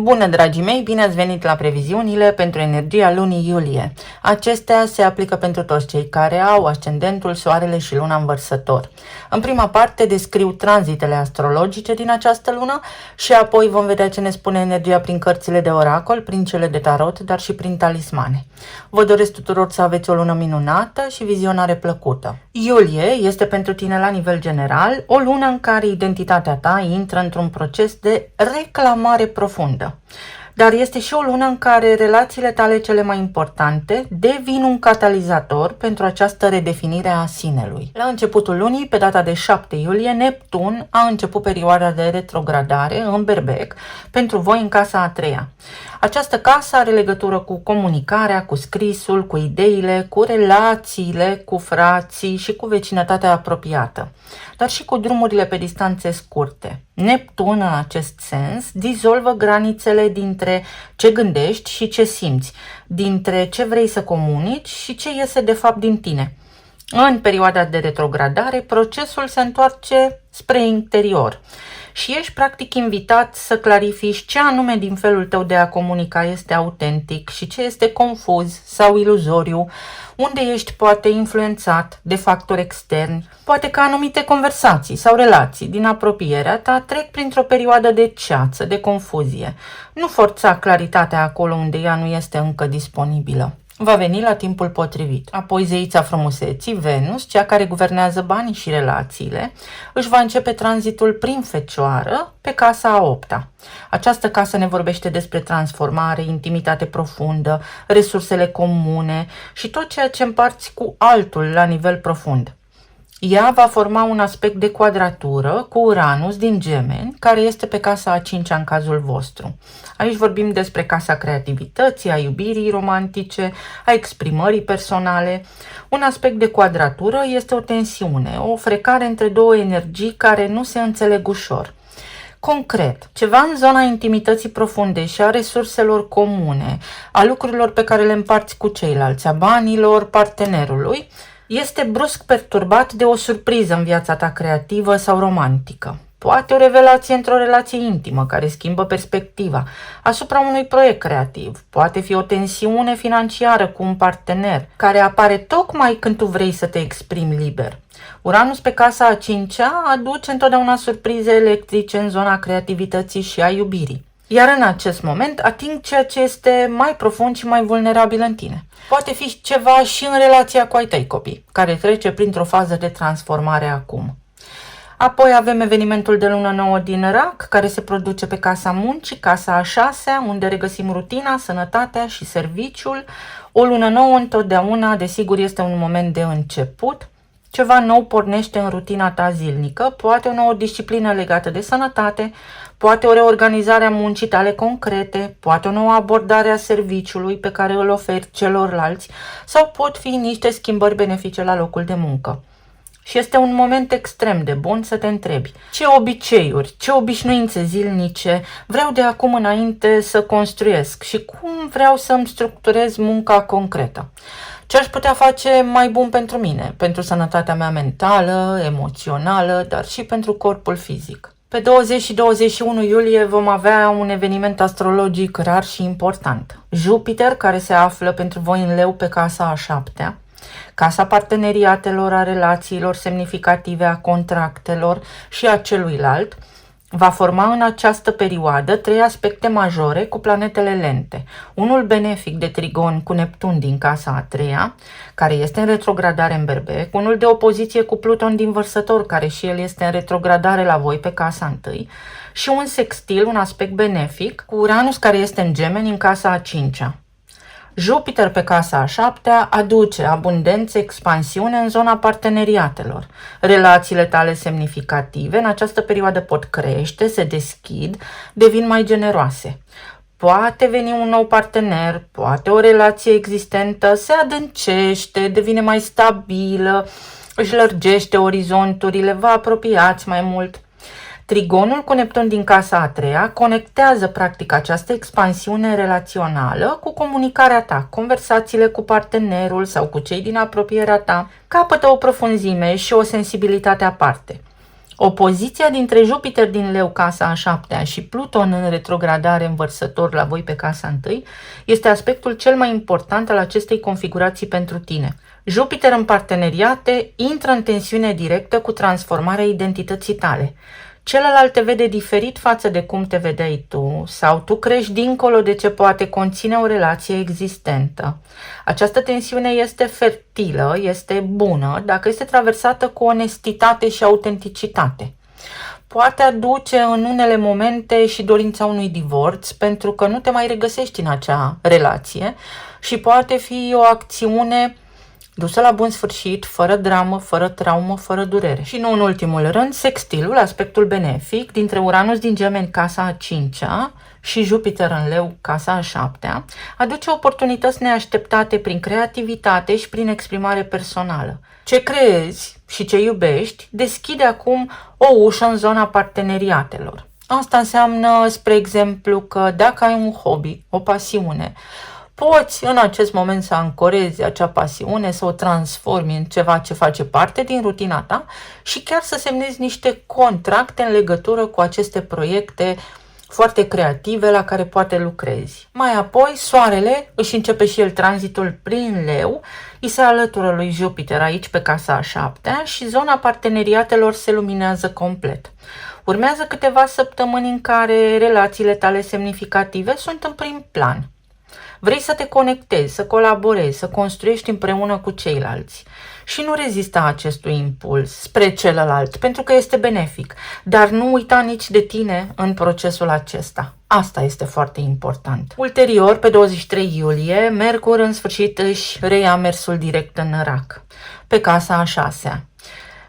Bună, dragii mei, bine ați venit la previziunile pentru energia lunii iulie. Acestea se aplică pentru toți cei care au ascendentul, soarele și luna în Vărsător. În prima parte descriu tranzitele astrologice din această lună și apoi vom vedea ce ne spune energia prin cărțile de oracol, prin cele de tarot, dar și prin talismane. Vă doresc tuturor să aveți o lună minunată și vizionare plăcută. Iulie este pentru tine la nivel general o lună în care identitatea ta intră într-un proces de reclamare profundă. Dar este și o lună în care relațiile tale cele mai importante devin un catalizator pentru această redefinire a sinelui. La începutul lunii, pe data de 7 iulie, Neptun a început perioada de retrogradare în Berbec pentru voi în casa a treia. Această casă are legătură cu comunicarea, cu scrisul, cu ideile, cu relațiile, cu frații și cu vecinătatea apropiată, dar și cu drumurile pe distanțe scurte. Neptun, în acest sens, dizolvă granițele dintre ce gândești și ce simți, dintre ce vrei să comunici și ce iese de fapt din tine. În perioada de retrogradare, procesul se întoarce spre interior și ești practic invitat să clarifici ce anume din felul tău de a comunica este autentic și ce este confuz sau iluzoriu, unde ești poate influențat de factori externi, poate că anumite conversații sau relații din apropierea ta trec printr-o perioadă de ceață, de confuzie. Nu forța claritatea acolo unde ea nu este încă disponibilă. Va veni la timpul potrivit. Apoi zeița frumuseții, Venus, cea care guvernează banii și relațiile, își va începe tranzitul prin Fecioară pe casa a 8-a. Această casă ne vorbește despre transformare, intimitate profundă, resursele comune și tot ceea ce împarți cu altul la nivel profund. Ea va forma un aspect de quadratură cu Uranus din Gemeni, care este pe casa a 5-a în cazul vostru. Aici vorbim despre casa creativității, a iubirii romantice, a exprimării personale. Un aspect de quadratură este o tensiune, o frecare între două energii care nu se înțeleg ușor. Concret, ceva în zona intimității profunde și a resurselor comune, a lucrurilor pe care le împarți cu ceilalți, a banilor partenerului, este brusc perturbat de o surpriză în viața ta creativă sau romantică. Poate o revelație într-o relație intimă care schimbă perspectiva asupra unui proiect creativ. Poate fi o tensiune financiară cu un partener care apare tocmai când tu vrei să te exprimi liber. Uranus pe casa a 5-a aduce întotdeauna surprize electrice în zona creativității și a iubirii. Iar în acest moment ating ceea ce este mai profund și mai vulnerabil în tine. Poate fi ceva și în relația cu ai tăi copii, care trece printr-o fază de transformare acum. Apoi avem evenimentul de lună nouă din Rac, care se produce pe casa muncii, casa a 6-a, unde regăsim rutina, sănătatea și serviciul. O lună nouă întotdeauna, desigur, este un moment de început. Ceva nou pornește în rutina ta zilnică, poate o nouă disciplină legată de sănătate, poate o reorganizare a muncii tale concrete, poate o nouă abordare a serviciului pe care îl oferi celorlalți sau pot fi niște schimbări benefice la locul de muncă. Și este un moment extrem de bun să te întrebi ce obiceiuri, ce obișnuințe zilnice vreau de acum înainte să construiesc și cum vreau să-mi structurez munca concretă. Ce aș putea face mai bun pentru mine, pentru sănătatea mea mentală, emoțională, dar și pentru corpul fizic. Pe 20 și 21 iulie vom avea un eveniment astrologic rar și important. Jupiter, care se află pentru voi în Leu pe casa a 7-a, casa parteneriatelor, a relațiilor semnificative, a contractelor și a celuilalt, va forma în această perioadă 3 aspecte majore cu planetele lente. Unul benefic de trigon cu Neptun din casa a 3-a, care este în retrogradare în Berbec, unul de opoziție cu Pluton din Vărsător, care și el este în retrogradare la voi pe casa 1, și un sextil, un aspect benefic, cu Uranus care este în Gemeni în casa a 5-a. Jupiter pe casa a 7-a aduce abundență, expansiune în zona parteneriatelor. Relațiile tale semnificative în această perioadă pot crește, se deschid, devin mai generoase. Poate veni un nou partener, poate o relație existentă se adâncește, devine mai stabilă, își lărgește orizonturile, vă apropiați mai mult. Trigonul cu Neptun din casa a 3-a conectează practic această expansiune relațională cu comunicarea ta, conversațiile cu partenerul sau cu cei din apropierea ta, capătă o profunzime și o sensibilitate aparte. Opoziția dintre Jupiter din Leu, casa a 7-a, și Pluton în retrogradare în Vărsător la voi pe casa 1 este aspectul cel mai important al acestei configurații pentru tine. Jupiter în parteneriate intră în tensiune directă cu transformarea identității tale. Celălalt te vede diferit față de cum te vedeai tu sau tu crești dincolo de ce poate conține o relație existentă. Această tensiune este fertilă, este bună dacă este traversată cu onestitate și autenticitate. Poate aduce în unele momente și dorința unui divorț pentru că nu te mai regăsești în acea relație și poate fi o acțiune dusă la bun sfârșit, fără dramă, fără traumă, fără durere. Și nu în ultimul rând, sextilul, aspectul benefic, dintre Uranus din Gemeni, casa a 5-a, și Jupiter în Leu, casa a 7-a, aduce oportunități neașteptate prin creativitate și prin exprimare personală. Ce creezi și ce iubești deschide acum o ușă în zona parteneriatelor. Asta înseamnă, spre exemplu, că dacă ai un hobby, o pasiune, poți în acest moment să ancorezi acea pasiune, să o transformi în ceva ce face parte din rutina ta și chiar să semnezi niște contracte în legătură cu aceste proiecte foarte creative la care poate lucrezi. Mai apoi, Soarele își începe și el tranzitul prin Leu, îi se alătură lui Jupiter aici pe casa a 7-a și zona parteneriatelor se luminează complet. Urmează câteva săptămâni în care relațiile tale semnificative sunt în prim plan. Vrei să te conectezi, să colaborezi, să construiești împreună cu ceilalți. Și nu rezista acestui impuls spre celălalt, pentru că este benefic. Dar nu uita nici de tine în procesul acesta. Asta este foarte important. Ulterior, pe 23 iulie, Mercur în sfârșit își reia mersul direct în Rac, pe casa a 6-a.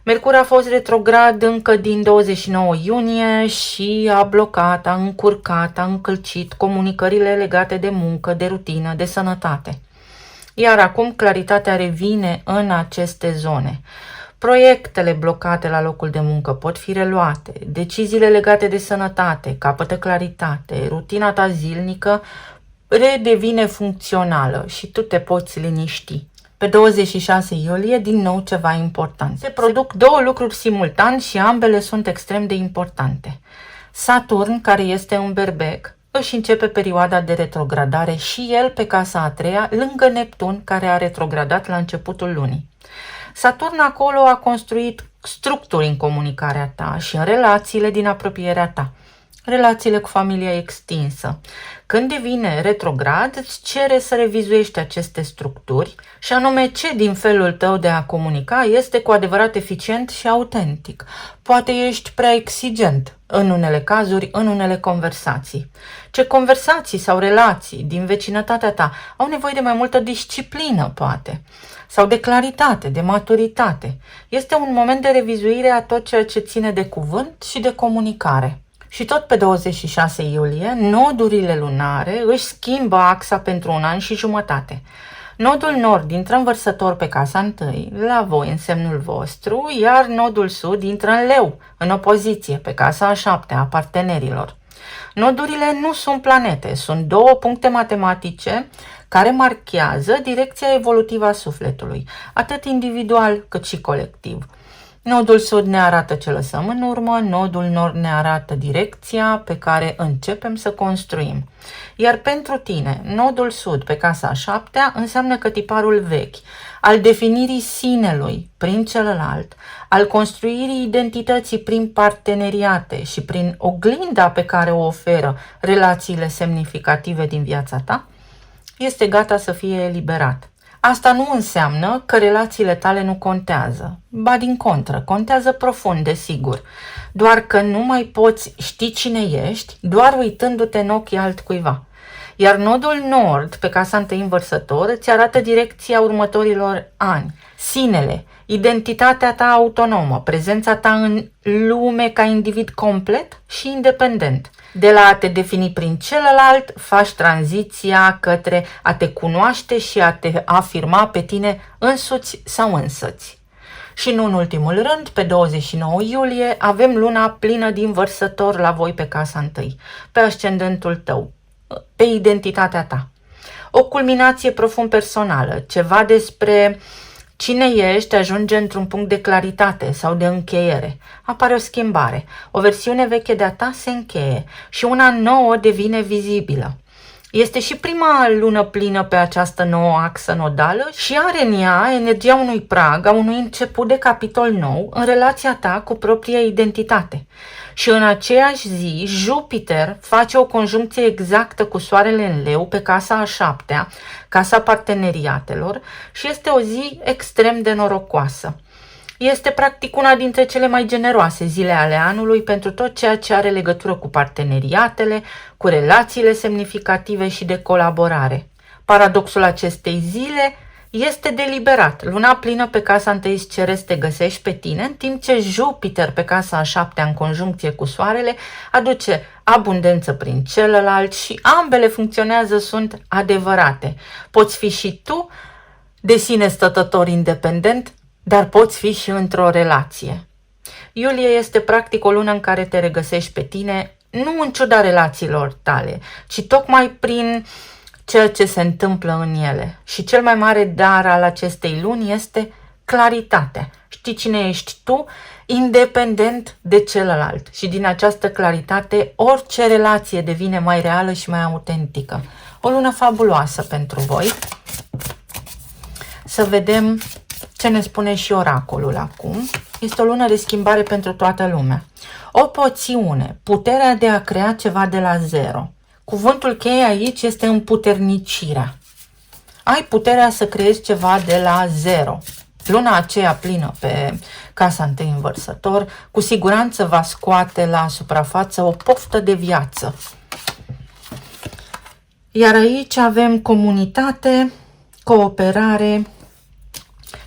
Mercur a fost retrograd încă din 29 iunie și a blocat, a încurcat, a încălcit comunicările legate de muncă, de rutină, de sănătate. Iar acum claritatea revine în aceste zone. Proiectele blocate la locul de muncă pot fi reluate, deciziile legate de sănătate capătă claritate, rutina ta zilnică redevine funcțională și tu te poți liniști. Pe 26 iulie, din nou ceva important. Se produc două lucruri simultan și ambele sunt extrem de importante. Saturn, care este un berbec, își începe perioada de retrogradare și el pe casa a 3-a, lângă Neptun, care a retrogradat la începutul lunii. Saturn acolo a construit structuri în comunicarea ta și în relațiile din apropierea ta. Relațiile cu familia extinsă. Când devine retrograd, îți cere să revizuiești aceste structuri și anume ce din felul tău de a comunica este cu adevărat eficient și autentic. Poate ești prea exigent în unele cazuri, în unele conversații. Ce conversații sau relații din vecinătatea ta au nevoie de mai multă disciplină, poate, sau de claritate, de maturitate. Este un moment de revizuire a tot ceea ce ține de cuvânt și de comunicare. Și tot pe 26 iulie, nodurile lunare își schimbă axa pentru 1 an și jumătate. Nodul nord intră în Vărsător pe casa 1, la voi în semnul vostru, iar nodul sud intră în Leu, în opoziție, pe casa a 7-a, a partenerilor. Nodurile nu sunt planete, sunt două puncte matematice care marchează direcția evolutivă a sufletului, atât individual cât și colectiv. Nodul sud ne arată ce lăsăm în urmă, nodul nord ne arată direcția pe care începem să construim. Iar pentru tine, nodul sud pe casa a 7-a înseamnă că tiparul vechi, al definirii sinelui prin celălalt, al construirii identității prin parteneriate și prin oglinda pe care o oferă relațiile semnificative din viața ta, este gata să fie eliberat. Asta nu înseamnă că relațiile tale nu contează. Ba din contră, contează profund, desigur. Doar că nu mai poți ști cine ești, doar uitându-te în ochii altcuiva. Iar nodul nord, pe casa 1 în Vărsător, îți arată direcția următorilor ani. Sinele, identitatea ta autonomă, prezența ta în lume ca individ complet și independent. De la a te defini prin celălalt, faci tranziția către a te cunoaște și a te afirma pe tine însuți sau însăți. Și nu în ultimul rând, pe 29 iulie, avem luna plină din Vărsător la voi pe casa 1, pe ascendentul tău, pe identitatea ta. O culminație profund personală, ceva despre Cine ești ajunge într-un punct de claritate sau de încheiere. Apare o schimbare. O versiune veche de-a ta se încheie și una nouă devine vizibilă. Este și prima lună plină pe această nouă axă nodală și are în ea energia unui prag, a unui început de capitol nou în relația ta cu propria identitate. Și în aceeași zi, Jupiter face o conjuncție exactă cu Soarele în Leu pe casa a 7-a, casa parteneriatelor, și este o zi extrem de norocoasă. Este practic una dintre cele mai generoase zile ale anului pentru tot ceea ce are legătură cu parteneriatele, cu relațiile semnificative și de colaborare. Paradoxul acestei zile este deliberat. Luna plină pe casa întâi îți cere să te găsești pe tine, în timp ce Jupiter pe casa a 7-a în conjuncție cu Soarele aduce abundență prin celălalt și ambele funcționează, sunt adevărate. Poți fi și tu de sine stătător independent, dar poți fi și într-o relație. Iulie este practic o lună în care te regăsești pe tine, nu în ciuda relațiilor tale, ci tocmai prin ceea ce se întâmplă în ele. Și cel mai mare dar al acestei luni este claritatea. Știi cine ești tu, independent de celălalt. Și din această claritate, orice relație devine mai reală și mai autentică. O lună fabuloasă pentru voi. Să vedem ce ne spune și oracolul acum. Este o lună de schimbare pentru toată lumea. O poțiune, puterea de a crea ceva de la zero. Cuvântul cheie aici este împuternicirea. Ai puterea să creezi ceva de la zero. Luna aceea plină pe casa întâi în Vărsător cu siguranță va scoate la suprafață o poftă de viață. Iar aici avem comunitate, cooperare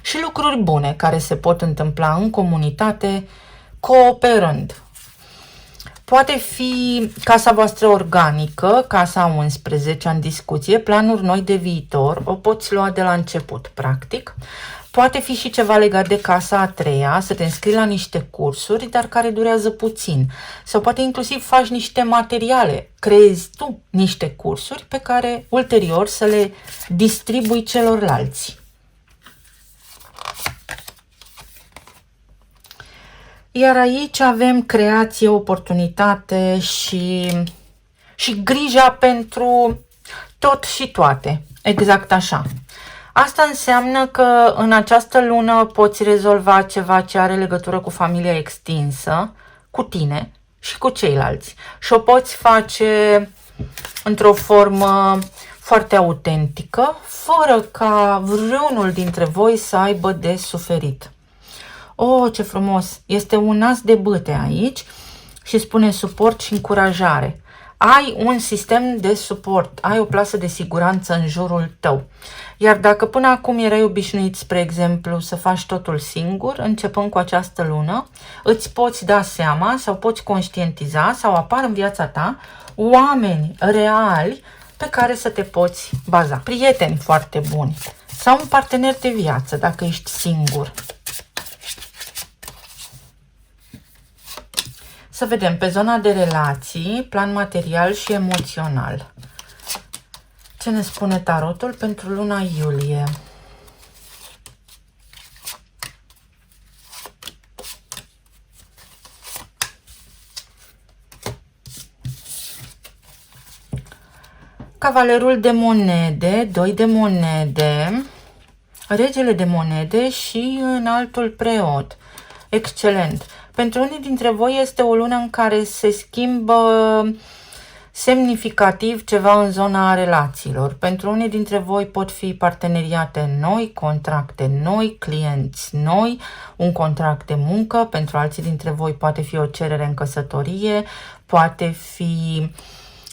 și lucruri bune care se pot întâmpla în comunitate cooperând. Poate fi casa voastră organică, casa 11 în discuție, planuri noi de viitor, o poți lua de la început, practic. Poate fi și ceva legat de casa a 3-a, să te înscrii la niște cursuri, dar care durează puțin. Sau poate inclusiv faci niște materiale, creezi tu niște cursuri pe care ulterior să le distribui celorlalți. Iar aici avem creație, oportunitate și grija pentru tot și toate. Exact așa. Asta înseamnă că în această lună poți rezolva ceva ce are legătură cu familia extinsă, cu tine și cu ceilalți. Și o poți face într-o formă foarte autentică, fără ca vreunul dintre voi să aibă de suferit. Oh, ce frumos! Este un as de bâte aici și spune suport și încurajare. Ai un sistem de suport, ai o plasă de siguranță în jurul tău. Iar dacă până acum erai obișnuit, spre exemplu, să faci totul singur, începând cu această lună, îți poți da seama sau poți conștientiza sau apar în viața ta oameni reali pe care să te poți baza. Prieteni foarte buni sau un partener de viață dacă ești singur. Să vedem pe zona de relații, plan material și emoțional. Ce ne spune tarotul pentru luna iulie? Cavalerul de monede, 2 de monede, regele de monede și înaltul preot. Excelent! Pentru unii dintre voi este o lună în care se schimbă semnificativ ceva în zona relațiilor. Pentru unii dintre voi pot fi parteneriate noi, contracte noi, clienți noi, un contract de muncă. Pentru alții dintre voi poate fi o cerere în căsătorie, poate fi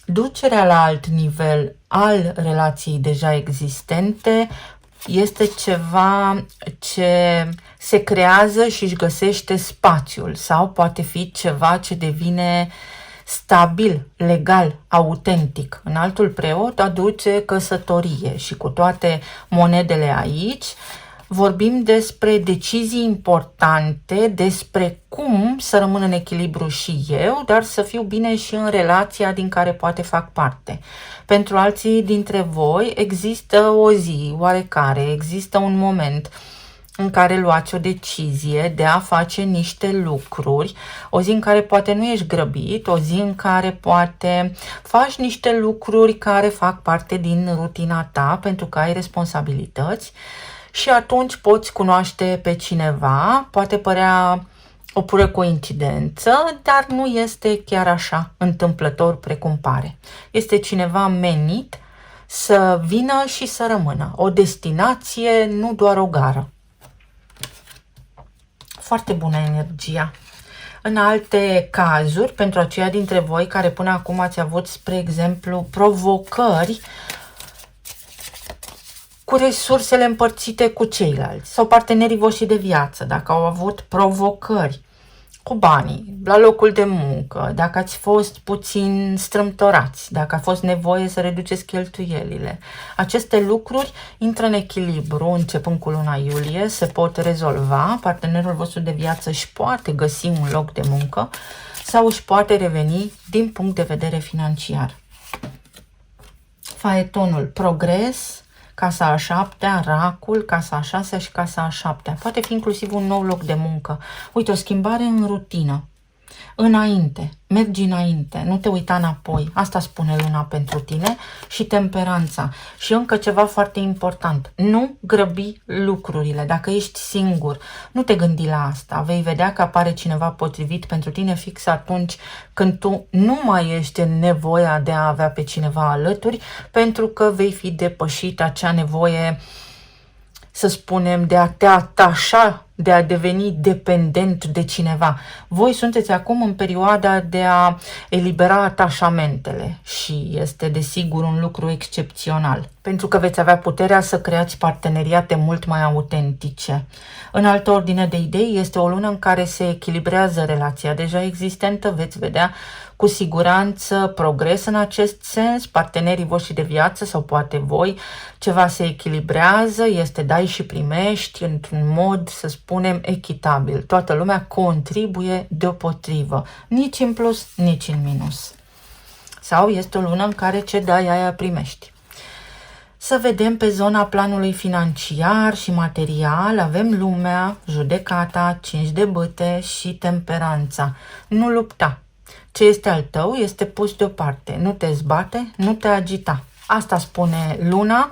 ducerea la alt nivel al relației deja existente. Este ceva ce se creează și își găsește spațiul sau poate fi ceva ce devine stabil, legal, autentic. Înaltul preot aduce căsătorie și cu toate monedele aici vorbim despre decizii importante, despre cum să rămân în echilibru și eu, dar să fiu bine și în relația din care poate fac parte. Pentru alții dintre voi există o zi oarecare, există un moment în care luați o decizie de a face niște lucruri, o zi în care poate nu ești grăbit, o zi în care poate faci niște lucruri care fac parte din rutina ta pentru că ai responsabilități și atunci poți cunoaște pe cineva, poate părea o pură coincidență, dar nu este chiar așa întâmplător precum pare. Este cineva menit să vină și să rămână. O destinație, nu doar o gară. Foarte bună energia. În alte cazuri, pentru aceia dintre voi care până acum ați avut, spre exemplu, provocări cu resursele împărțite cu ceilalți sau partenerii voștri de viață, dacă au avut provocări cu banii, la locul de muncă, dacă ați fost puțin strâmtorați, dacă a fost nevoie să reduceți cheltuielile. Aceste lucruri intră în echilibru începând cu luna iulie, se pot rezolva, partenerul vostru de viață își poate găsi un loc de muncă sau își poate reveni din punct de vedere financiar. Faetonul progres, casa a 7-a, racul, casa a 6-a și casa a 7-a. Poate fi inclusiv un nou loc de muncă. Uite, o schimbare în rutină. Înainte, mergi înainte, nu te uita înapoi. Asta spune luna pentru tine. Și temperanța. Și încă ceva foarte important. Nu grăbi lucrurile. Dacă ești singur, nu te gândi la asta. Vei vedea că apare cineva potrivit pentru tine fix atunci când tu nu mai ești în nevoia de a avea pe cineva alături, pentru că vei fi depășit acea nevoie, să spunem, de a te atașa, de a deveni dependent de cineva. Voi sunteți acum în perioada de a elibera atașamentele și este desigur un lucru excepțional, pentru că veți avea puterea să creați parteneriate mult mai autentice. În altă ordine de idei, este o lună în care se echilibrează relația deja existentă, veți vedea cu siguranță progres în acest sens, partenerii voștri de viață sau poate voi, ceva se echilibrează, este dai și primești într-un mod, să spunem, echitabil. Toată lumea contribuie deopotrivă, nici în plus, nici în minus. Sau este o lună în care ce dai, aia primești. Să vedem pe zona planului financiar și material, avem lumea, judecata, 5 de bâte și temperanța. Nu lupta. Ce este al tău este pus deoparte. Nu te zbate, nu te agita. Asta spune luna,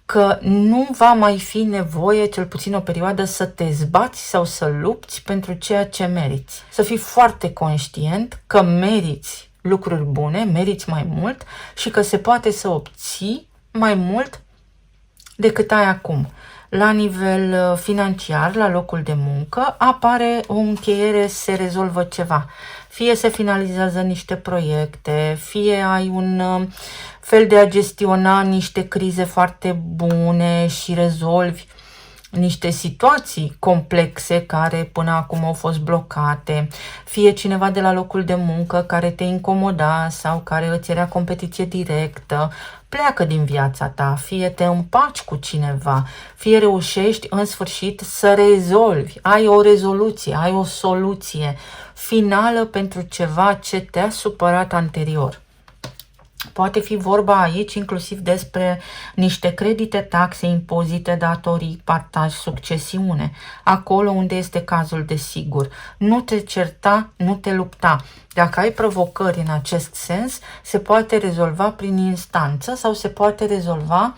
că nu va mai fi nevoie, cel puțin o perioadă, să te zbați sau să lupți pentru ceea ce meriți. Să fii foarte conștient că meriți lucruri bune, meriți mai mult și că se poate să obții mai mult decât ai acum. La nivel financiar, la locul de muncă, apare o încheiere, se rezolvă ceva. Fie se finalizează niște proiecte, fie ai un fel de a gestiona niște crize foarte bune și rezolvi niște situații complexe care până acum au fost blocate, fie cineva de la locul de muncă care te incomoda sau care îți era competiție directă, pleacă din viața ta, fie te împaci cu cineva, fie reușești în sfârșit să rezolvi, ai o rezoluție, ai o soluție finală pentru ceva ce te-a supărat anterior. Poate fi vorba aici inclusiv despre niște credite, taxe, impozite, datorii, partaj, succesiune. Acolo unde este cazul de sigur. Nu te certa, nu te lupta. Dacă ai provocări în acest sens, se poate rezolva prin instanță sau se poate rezolva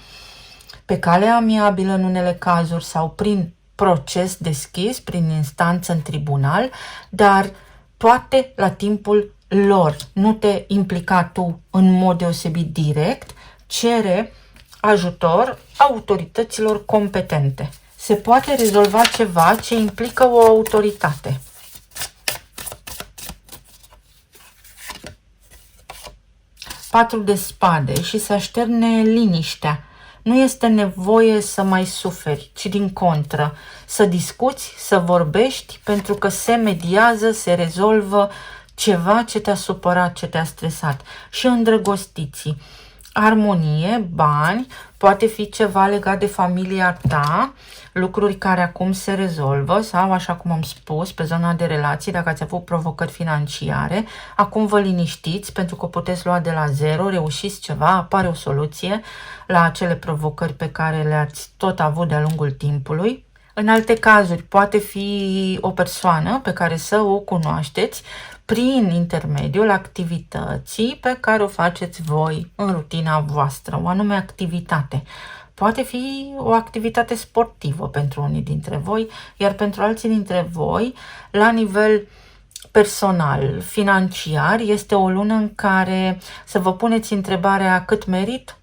pe cale amiabilă în unele cazuri sau prin proces deschis, prin instanță în tribunal, dar toate la timpul lor. Nu te implica tu în mod deosebit direct, cere ajutor autorităților competente. Se poate rezolva ceva ce implică o autoritate. Patru de spade și se așterne liniștea. Nu este nevoie să mai suferi, ci din contră, să discuți, să vorbești, pentru că se mediază, se rezolvă ceva ce te-a supărat, ce te-a stresat. Și îndrăgostiții. Armonie, bani, poate fi ceva legat de familia ta, lucruri care acum se rezolvă sau, așa cum am spus, pe zona de relații, dacă ați avut provocări financiare, acum vă liniștiți pentru că o puteți lua de la zero, reușiți ceva, apare o soluție la acele provocări pe care le-ați tot avut de-a lungul timpului. În alte cazuri, poate fi o persoană pe care să o cunoașteți prin intermediul activității pe care o faceți voi în rutina voastră, o anume activitate. Poate fi o activitate sportivă pentru unii dintre voi, iar pentru alții dintre voi, la nivel personal, financiar, este o lună în care să vă puneți întrebarea cât merit,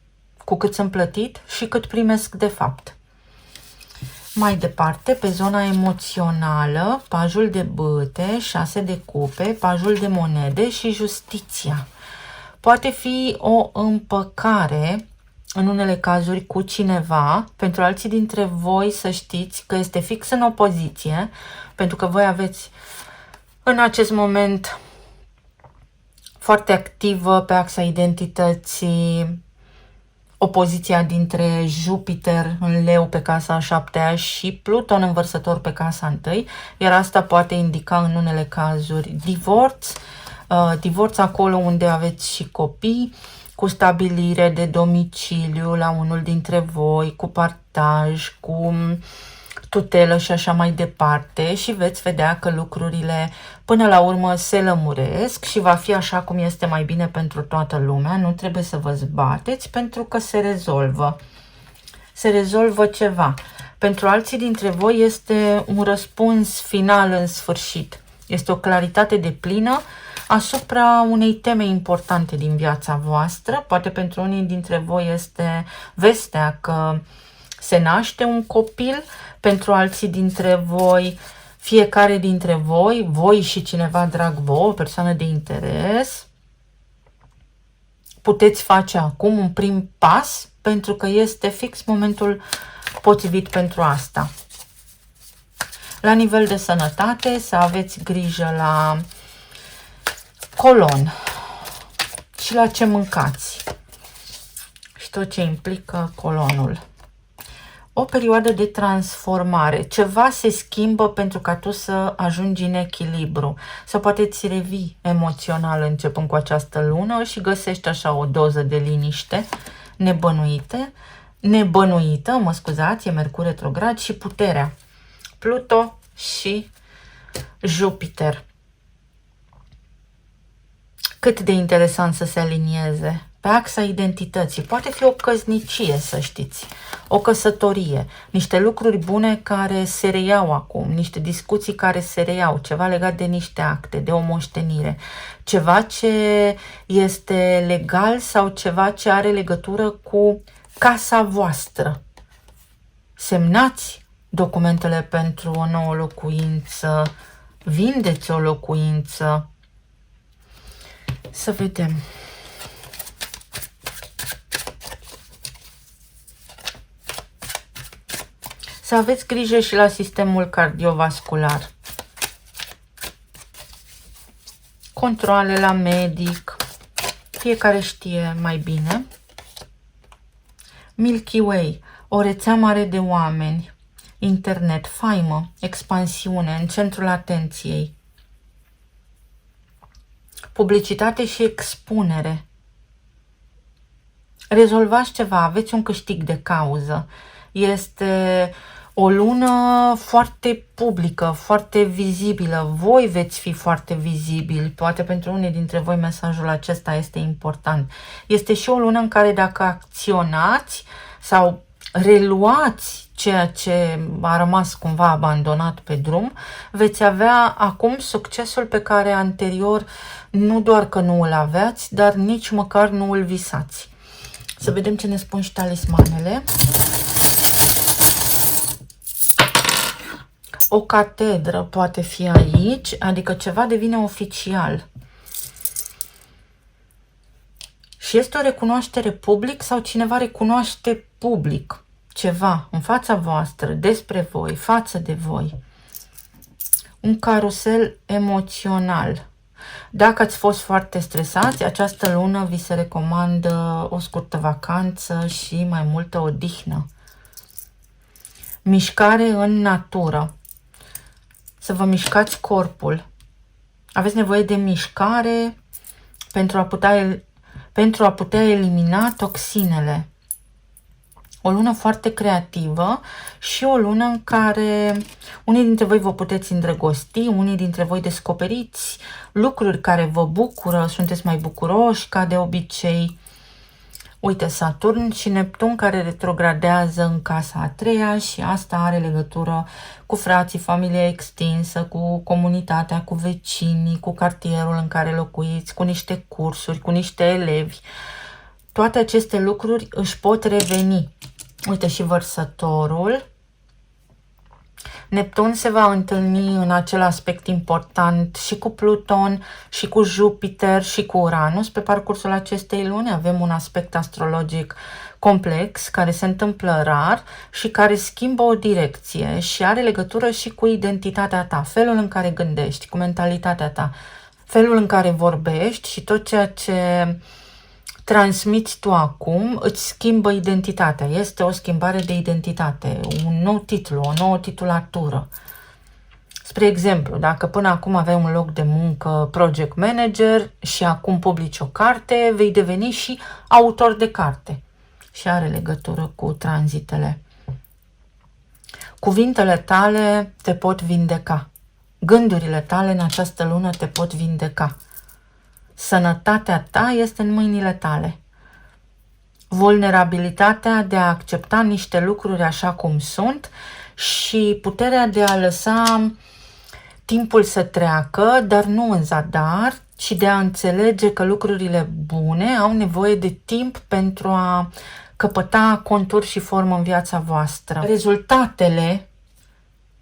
cu cât sunt plătit și cât primesc de fapt. Mai departe, pe zona emoțională, pajul de bâte, 6 de cupe, pajul de monede și justiția. Poate fi o împăcare, în unele cazuri, cu cineva. Pentru alții dintre voi să știți că este fix în opoziție, pentru că voi aveți în acest moment foarte activă pe axa identității opoziția dintre Jupiter în Leu pe casa a 7-a și Pluton în Vărsător pe casa 1, iar asta poate indica în unele cazuri divorț acolo unde aveți și copii, cu stabilire de domiciliu la unul dintre voi, cu partaj, cu tutelă și așa mai departe, și veți vedea că lucrurile până la urmă se lămuresc și va fi așa cum este mai bine pentru toată lumea. Nu trebuie să vă zbateți pentru că se rezolvă. Se rezolvă ceva. Pentru alții dintre voi este un răspuns final în sfârșit. Este o claritate deplină asupra unei teme importante din viața voastră. Poate pentru unii dintre voi este vestea că se naște un copil, pentru alții dintre voi, fiecare dintre voi, voi și cineva drag vouă, o persoană de interes, puteți face acum un prim pas, pentru că este fix momentul potrivit pentru asta. La nivel de sănătate, să aveți grijă la colon și la ce mâncați și tot ce implică colonul. O perioadă de transformare. Ceva se schimbă pentru ca tu să ajungi în echilibru. Să poate ți revii emoțional începând cu această lună și găsești așa o doză de liniște nebănuită, mă scuzați, e Mercur retrograd și puterea. Pluto și Jupiter. Cât de interesant să se alinieze. Pe axa identității. Poate fi o căsnicie, să știți. O căsătorie. Niște lucruri bune care se reiau acum. Niște discuții care se reiau. Ceva legat de niște acte, de o moștenire. Ceva ce este legal sau ceva ce are legătură cu casa voastră. Semnați documentele pentru o nouă locuință. Vindeți o locuință. Să vedem. Să aveți grijă și la sistemul cardiovascular. Controale la medic. Fiecare știe mai bine. Milky Way. O rețea mare de oameni. Internet, faimă, expansiune, în centrul atenției. Publicitate și expunere. Rezolvați ceva, aveți un câștig de cauză. Este o lună foarte publică, foarte vizibilă. Voi veți fi foarte vizibili. Poate pentru unii dintre voi mesajul acesta este important. Este și o lună în care dacă acționați sau reluați ceea ce a rămas cumva abandonat pe drum, veți avea acum succesul pe care anterior nu doar că nu îl aveați, dar nici măcar nu îl visați. Să vedem ce ne spun și talismanele. O catedră poate fi aici, adică ceva devine oficial. Și este o recunoaștere public sau cineva recunoaște public ceva în fața voastră, despre voi, față de voi. Un carusel emoțional. Dacă ați fost foarte stresați, această lună vi se recomandă o scurtă vacanță și mai multă odihnă. Mișcare în natură. Să vă mișcați corpul. Aveți nevoie de mișcare pentru a putea elimina toxinele. O lună foarte creativă și o lună în care unii dintre voi vă puteți îndrăgosti, unii dintre voi descoperiți lucruri care vă bucură, sunteți mai bucuroși ca de obicei. Uite, Saturn și Neptun care retrogradează în casa a treia și asta are legătură cu frații, familia extinsă, cu comunitatea, cu vecinii, cu cartierul în care locuiți, cu niște cursuri, cu niște elevi. Toate aceste lucruri își pot reveni. Uite și Vărsătorul. Neptun se va întâlni în acel aspect important și cu Pluton, și cu Jupiter, și cu Uranus. Pe parcursul acestei luni avem un aspect astrologic complex, care se întâmplă rar și care schimbă o direcție și are legătură și cu identitatea ta, felul în care gândești, cu mentalitatea ta, felul în care vorbești și tot ceea ce transmiți tu acum îți schimbă identitatea. Este o schimbare de identitate, un nou titlu, o nouă titulatură. Spre exemplu, dacă până acum aveai un loc de muncă project manager și acum publici o carte, vei deveni și autor de carte. Și are legătură cu tranzitele. Cuvintele tale te pot vindeca. Gândurile tale în această lună te pot vindeca. Sănătatea ta este în mâinile tale. Vulnerabilitatea de a accepta niște lucruri așa cum sunt și puterea de a lăsa timpul să treacă, dar nu în zadar, ci de a înțelege că lucrurile bune au nevoie de timp pentru a căpăta contur și formă în viața voastră. Rezultatele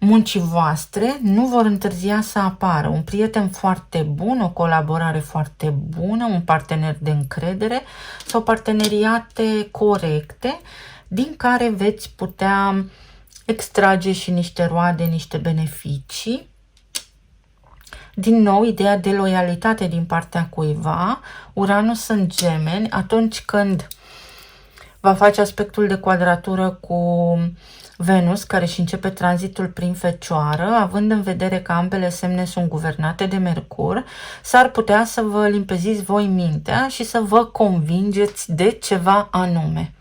muncii voastre nu vor întârzia să apară. Un prieten foarte bun, o colaborare foarte bună, un partener de încredere sau parteneriate corecte din care veți putea extrage și niște roade, niște beneficii. Din nou, ideea de loialitate din partea cuiva. Uranus în Gemeni, atunci când va face aspectul de quadratură cu Venus, care își începe tranzitul prin Fecioară, având în vedere că ambele semne sunt guvernate de Mercur, s-ar putea să vă limpeziți voi mintea și să vă convingeți de ceva anume.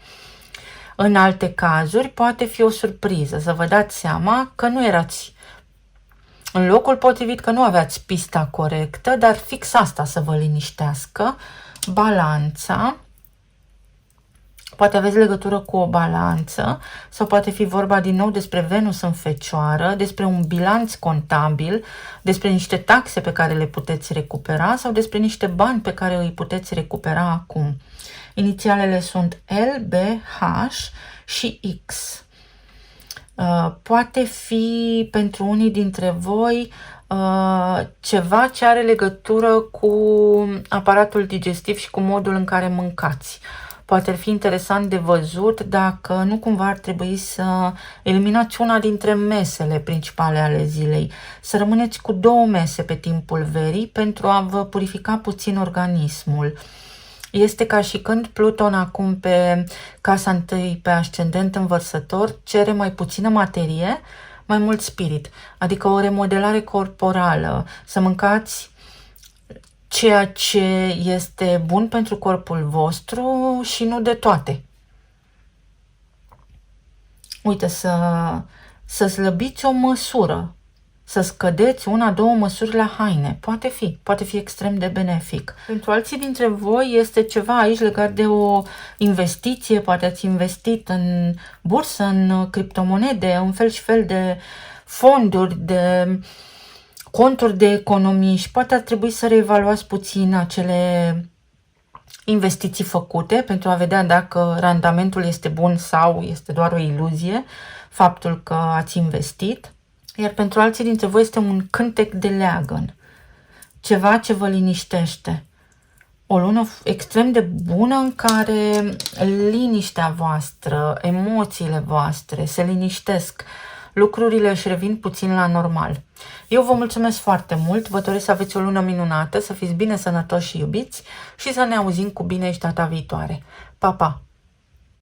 În alte cazuri, poate fi o surpriză, să vă dați seama că nu erați în locul potrivit, că nu aveați pista corectă, dar fix asta să vă liniștească. Balanța. Poate aveți legătură cu o balanță sau poate fi vorba din nou despre Venus în Fecioară, despre un bilanț contabil, despre niște taxe pe care le puteți recupera sau despre niște bani pe care îi puteți recupera acum. Inițialele sunt L, B, H și X. Poate fi pentru unii dintre voi ceva ce are legătură cu aparatul digestiv și cu modul în care mâncați. Poate ar fi interesant de văzut dacă nu cumva ar trebui să eliminați una dintre mesele principale ale zilei, să rămâneți cu 2 mese pe timpul verii pentru a vă purifica puțin organismul. Este ca și când Pluton acum pe casa întâi, pe ascendent în Vărsător, cere mai puțină materie, mai mult spirit, adică o remodelare corporală, să mâncați ceea ce este bun pentru corpul vostru și nu de toate. Uite, să slăbiți o măsură, să scădeți 1-2 măsuri la haine. Poate fi extrem de benefic. Pentru alții dintre voi este ceva aici legat de o investiție, poate ați investit în bursă, în criptomonede, în fel și fel de fonduri, de conturi de economii și poate ar trebui să reevaluați puțin acele investiții făcute pentru a vedea dacă randamentul este bun sau este doar o iluzie, faptul că ați investit. Iar pentru alții dintre voi este un cântec de leagăn, ceva ce vă liniștește. O lună extrem de bună în care liniștea voastră, emoțiile voastre se liniștesc, lucrurile își revin puțin la normal. Eu vă mulțumesc foarte mult, vă doresc să aveți o lună minunată, să fiți bine, sănătoși și iubiți și să ne auzim cu bine și data viitoare. Pa, pa!